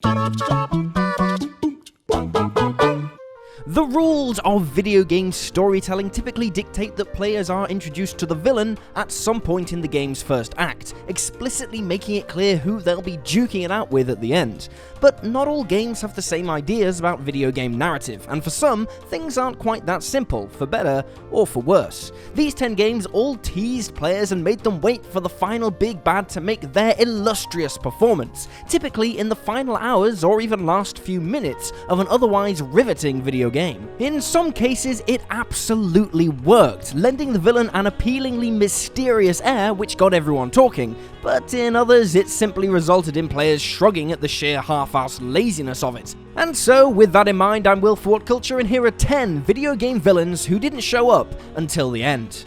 The rules of video game storytelling typically dictate that players are introduced to the villain at some point in the game's first act, explicitly making it clear who they'll be duking it out with at the end. But not all games have the same ideas about video game narrative, and for some, things aren't quite that simple, for better or for worse. These 10 games all teased players and made them wait for the final big bad to make their illustrious performance, typically in the final hours or even last few minutes of an otherwise riveting video game. In some cases, it absolutely worked, lending the villain an appealingly mysterious air which got everyone talking, but in others, it simply resulted in players shrugging at the sheer half-assed laziness of it. And so, with that in mind, I'm Will for WhatCulture, and here are 10 video game villains who didn't show up until the end.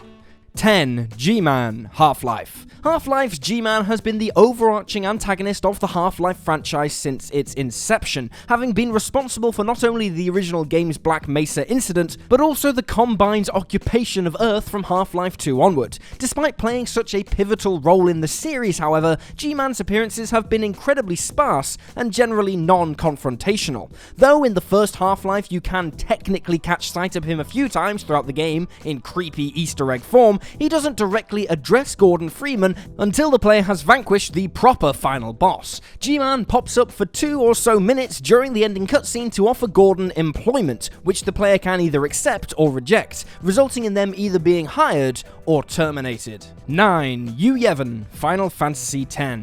10. G-Man, Half-Life. Half-Life's G-Man has been the overarching antagonist of the Half-Life franchise since its inception, having been responsible for not only the original game's Black Mesa incident, but also the Combine's occupation of Earth from Half-Life 2 onward. Despite playing such a pivotal role in the series, however, G-Man's appearances have been incredibly sparse and generally non-confrontational. Though in the first Half-Life you can technically catch sight of him a few times throughout the game in creepy Easter egg form, he doesn't directly address Gordon Freeman until the player has vanquished the proper final boss. G-Man pops up for 2 or so minutes during the ending cutscene to offer Gordon employment, which the player can either accept or reject, resulting in them either being hired or terminated. 9. YEVON, Final Fantasy X.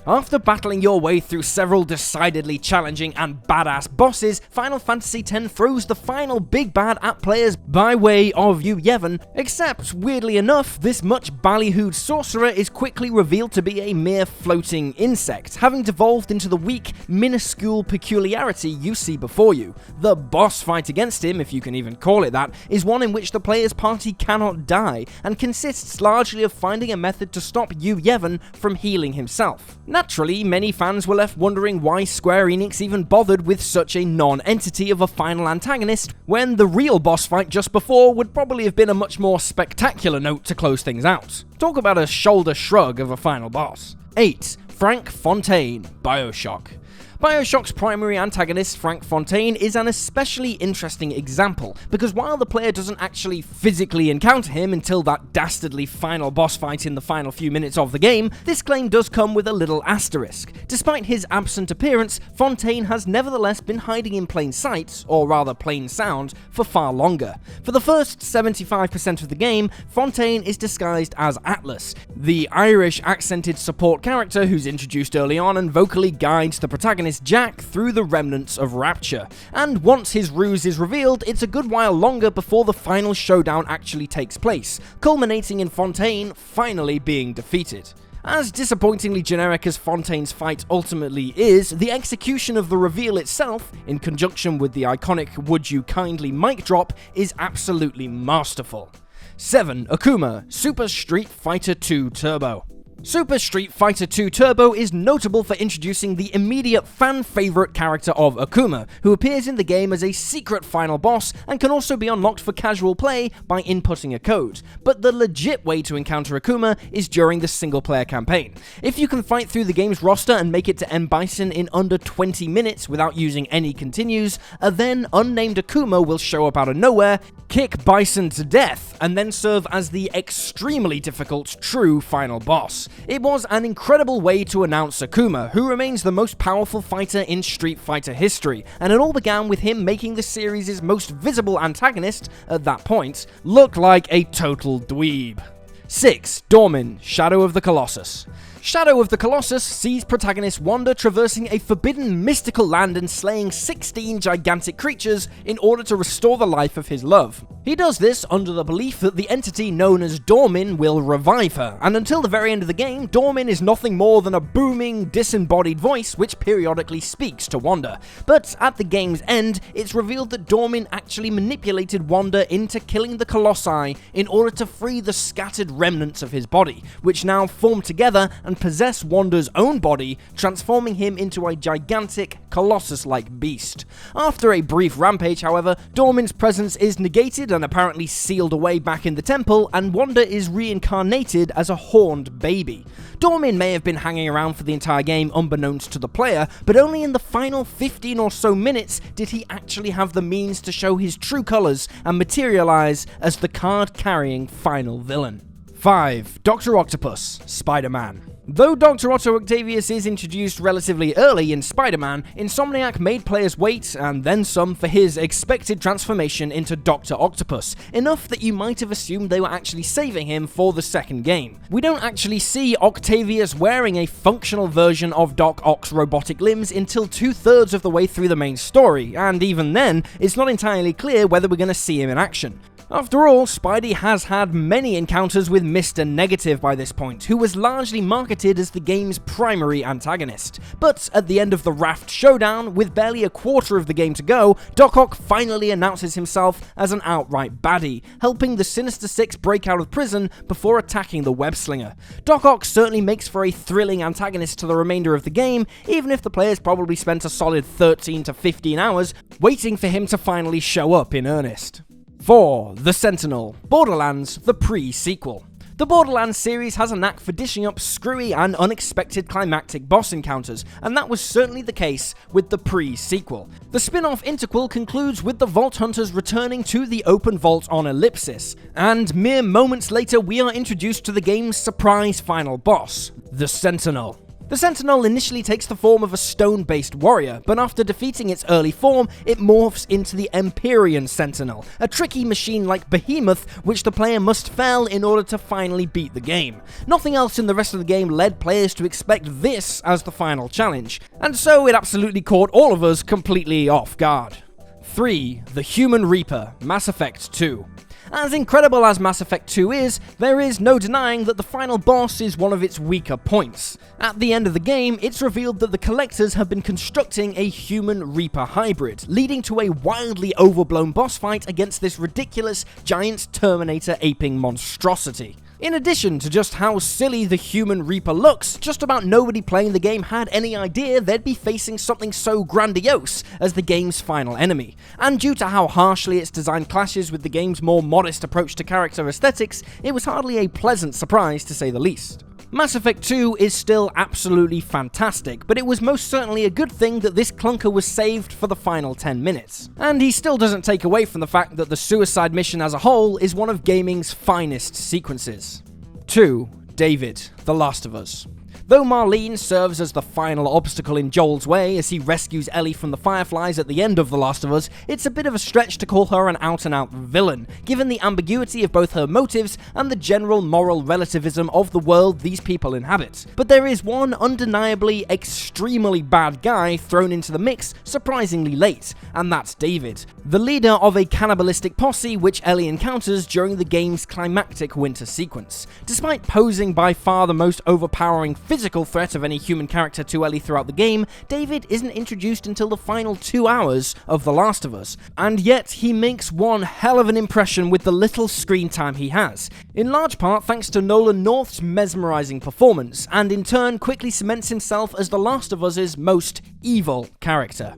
After battling your way through several decidedly challenging and badass bosses, Final Fantasy X throws the final big bad at players by way of YEVON, except, weirdly enough, this much ballyhooed sorcerer is quickly revealed to be a mere floating insect, having devolved into the weak, minuscule peculiarity you see before you. The boss fight against him, if you can even call it that, is one in which the player's party cannot die, and consists largely of finding a method to stop YEVON from healing himself. Naturally, many fans were left wondering why Square Enix even bothered with such a non-entity of a final antagonist, when the real boss fight just before would probably have been a much more spectacular note to close things out. Talk about a shoulder shrug of a final boss. 8. Frank Fontaine, BIOSHOCK. BIOSHOCK's primary antagonist, Frank Fontaine, is an especially interesting example, because while the player doesn't actually physically encounter him until that dastardly final boss fight in the final few minutes of the game, this claim does come with a little asterisk. Despite his absent appearance, Fontaine has nevertheless been hiding in plain sight, or rather plain sound, for far longer. For the first 75% of the game, Fontaine is disguised as Atlas, the Irish-accented support character who's introduced early on and vocally guides the protagonist Jack through the remnants of Rapture, and once his ruse is revealed, it's a good while longer before the final showdown actually takes place, culminating in Fontaine finally being defeated. As disappointingly generic as Fontaine's fight ultimately is, the execution of the reveal itself, in conjunction with the iconic "Would You Kindly" mic drop, is absolutely masterful. 7. AKUMA, Super Street Fighter II Turbo. Super Street Fighter II Turbo is notable for introducing the immediate fan-favorite character of AKUMA, who appears in the game as a secret final boss and can also be unlocked for casual play by inputting a code. But the legit way to encounter AKUMA is during the single-player campaign. If you can fight through the game's roster and make it to M. Bison in under 20 minutes without using any continues, a then unnamed AKUMA will show up out of nowhere, kick Bison to death, and then serve as the extremely difficult true final boss. It was an incredible way to announce AKUMA, who remains the most powerful fighter in Street Fighter history, and it all began with him making the series' most visible antagonist, at that point, look like a total dweeb. 6. DORMIN, Shadow of the Colossus. Shadow of the Colossus sees protagonist Wanda traversing a forbidden mystical land and slaying 16 gigantic creatures in order to restore the life of his love. He does this under the belief that the entity known as DORMIN will revive her, and until the very end of the game, DORMIN is nothing more than a booming, disembodied voice which periodically speaks to Wanda. But at the game's end, it's revealed that DORMIN actually manipulated Wanda into killing the Colossi in order to free the scattered remnants of his body, which now form together and and possess Wanda's own body, transforming him into a gigantic, Colossus-like beast. After a brief rampage, however, Dormin's presence is negated and apparently sealed away back in the temple, and Wanda is reincarnated as a horned baby. Dormin may have been hanging around for the entire game unbeknownst to the player, but only in the final 15 or so minutes did he actually have the means to show his true colours and materialise as the card-carrying final villain. 5. Dr. Octopus, Spider-Man. Though Dr. Otto Octavius is introduced relatively early in Spider-Man, Insomniac made players wait, and then some, for his expected transformation into Dr. Octopus, enough that you might have assumed they were actually saving him for the second game. We don't actually see Octavius wearing a functional version of Doc Ock's robotic limbs until 2/3 of the way through the main story, and even then, it's not entirely clear whether we're going to see him in action. After all, Spidey has had many encounters with Mr. Negative by this point, who was largely marketed as the game's primary antagonist. But at the end of the Raft Showdown, with barely a quarter of the game to go, Doc Ock finally announces himself as an outright baddie, helping the Sinister Six break out of prison before attacking the Web-Slinger. Doc Ock certainly makes for a thrilling antagonist to the remainder of the game, even if the players probably spent a solid 13 to 15 hours waiting for him to finally show up in earnest. 4. The Sentinel, Borderlands, the pre-sequel. The Borderlands series has a knack for dishing up screwy and unexpected climactic boss encounters, and that was certainly the case with the pre-sequel. The spin-off interquel concludes with the Vault Hunters returning to the open vault on Ellipsis, and mere moments later we are introduced to the game's surprise final boss, the Sentinel. The Sentinel initially takes the form of a stone-based warrior, but after defeating its early form, it morphs into the Empyrean Sentinel, a tricky machine-like behemoth which the player must fell in order to finally beat the game. Nothing else in the rest of the game led players to expect this as the final challenge, and so it absolutely caught all of us completely off guard. 3. The Human Reaper, Mass Effect 2. As incredible as Mass Effect 2 is, there is no denying that the final boss is one of its weaker points. At the end of the game, it's revealed that the Collectors have been constructing a Human Reaper hybrid, leading to a wildly overblown boss fight against this ridiculous giant Terminator aping monstrosity. In addition to just how silly the Human Reaper looks, just about nobody playing the game had any idea they'd be facing something so grandiose as the game's final enemy. And due to how harshly its design clashes with the game's more modest approach to character aesthetics, it was hardly a pleasant surprise to say the least. Mass Effect 2 is still absolutely fantastic, but it was most certainly a good thing that this clunker was saved for the final 10 minutes. And he still doesn't take away from the fact that the suicide mission as a whole is one of gaming's finest sequences. 2. David, The Last of Us. Though Marlene serves as the final obstacle in Joel's way as he rescues Ellie from the Fireflies at the end of The Last of Us, it's a bit of a stretch to call her an out-and-out villain, given the ambiguity of both her motives and the general moral relativism of the world these people inhabit. But there is one undeniably extremely bad guy thrown into the mix surprisingly late, and that's David, the leader of a cannibalistic posse which Ellie encounters during the game's climactic winter sequence. Despite posing by far the most overpowering physical threat of any human character to Ellie throughout the game, David isn't introduced until the final 2 hours of The Last of Us, and yet he makes one hell of an impression with the little screen time he has, in large part thanks to Nolan North's mesmerizing performance, and in turn quickly cements himself as The Last of Us's most evil character.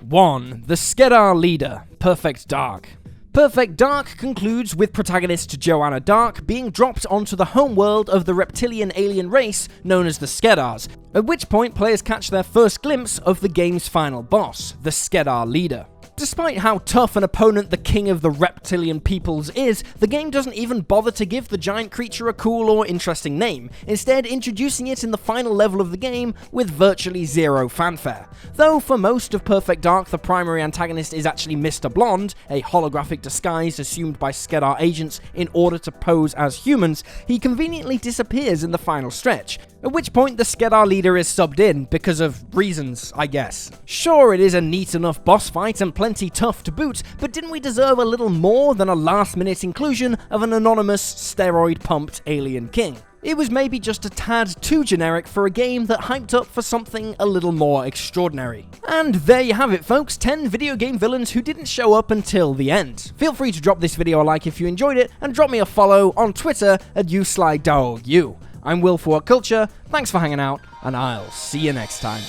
1. The SKEDAR leader, Perfect Dark. Perfect Dark concludes with protagonist Joanna Dark being dropped onto the homeworld of the reptilian alien race known as the SKEDARs, at which point players catch their first glimpse of the game's final boss, the SKEDAR leader. Despite how tough an opponent the king of the reptilian peoples is, the game doesn't even bother to give the giant creature a cool or interesting name, instead introducing it in the final level of the game with virtually zero fanfare. Though for most of Perfect Dark the primary antagonist is actually Mr. Blonde, a holographic disguise assumed by SKEDAR agents in order to pose as humans, he conveniently disappears in the final stretch, at which point the SKEDAR leader is subbed in because of reasons, I guess. Sure, it is a neat enough boss fight and plenty tough to boot, but didn't we deserve a little more than a last-minute inclusion of an anonymous, steroid-pumped alien king? It was maybe just a tad too generic for a game that hyped up for something a little more extraordinary. And there you have it, folks, 10 video game villains who didn't show up until the end. Feel free to drop this video a like if you enjoyed it, and drop me a follow on Twitter at YouSlyDogU. I'm Will for WhatCulture, thanks for hanging out, and I'll see you next time.